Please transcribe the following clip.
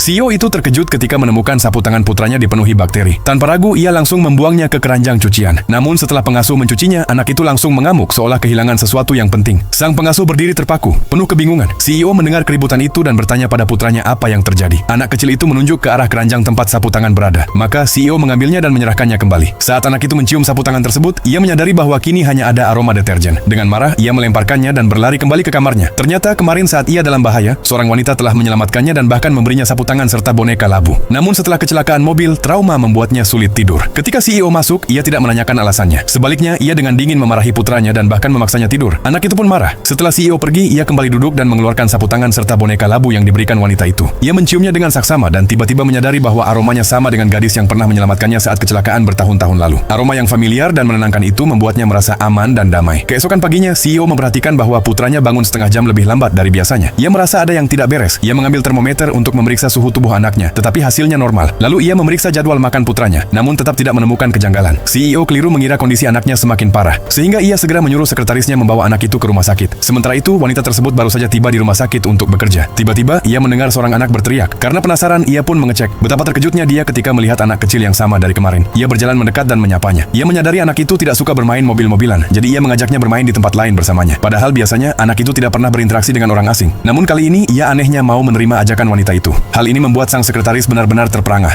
CEO itu terkejut ketika menemukan sapu tangan putranya dipenuhi bakteri. Tanpa ragu, ia langsung membuangnya ke keranjang cucian. Namun setelah pengasuh mencucinya, anak itu langsung mengamuk seolah kehilangan sesuatu yang penting. Sang pengasuh berdiri terpaku, penuh kebingungan. CEO mendengar keributan itu dan bertanya pada putranya apa yang terjadi. Anak kecil itu menunjuk ke arah keranjang tempat sapu tangan berada. Maka CEO mengambilnya dan menyerahkannya kembali. Saat anak itu mencium sapu tangan tersebut, ia menyadari bahwa kini hanya ada aroma deterjen. Dengan marah, ia melemparkannya dan berlari kembali ke kamarnya. Ternyata kemarin saat ia dalam bahaya, seorang wanita telah menyelamatkannya dan bahkan memberinya sapu tangan serta boneka labu. Namun setelah kecelakaan mobil, trauma membuatnya sulit tidur. Ketika CEO masuk, ia tidak menanyakan alasannya. Sebaliknya, ia dengan dingin memarahi putranya dan bahkan memaksanya tidur. Anak itu pun marah. Setelah CEO pergi, ia kembali duduk dan mengeluarkan sapu tangan serta boneka labu yang diberikan wanita itu. Ia menciumnya dengan saksama dan tiba-tiba menyadari bahwa aromanya sama dengan gadis yang pernah menyelamatkannya saat kecelakaan bertahun-tahun lalu. Aroma yang familiar dan menenangkan itu membuatnya merasa aman dan damai. Keesokan paginya, CEO memperhatikan bahwa putranya bangun setengah jam lebih lambat dari biasanya. Ia merasa ada yang tidak beres. Ia mengambil termometer untuk memeriksa suhu tubuh anaknya, tetapi hasilnya normal. Lalu ia memeriksa jadwal makan putranya, namun tetap tidak menemukan kejanggalan. CEO keliru mengira kondisi anaknya semakin parah, sehingga ia segera menyuruh sekretarisnya membawa anak itu ke rumah sakit. Sementara itu, wanita tersebut baru saja tiba di rumah sakit untuk bekerja. Tiba-tiba, ia mendengar seorang anak berteriak. Karena penasaran, ia pun mengecek. Betapa terkejutnya dia ketika melihat anak kecil yang sama dari kemarin. Ia berjalan mendekat dan menyapanya. Ia menyadari anak itu tidak suka bermain mobil-mobilan, jadi ia mengajaknya bermain di tempat lain bersamanya. Padahal biasanya, anak itu tidak pernah berinteraksi dengan orang asing. Namun kali ini, ia anehnya mau menerima ajakan wanita itu. Hal ini membuat sang sekretaris benar-benar terperangah.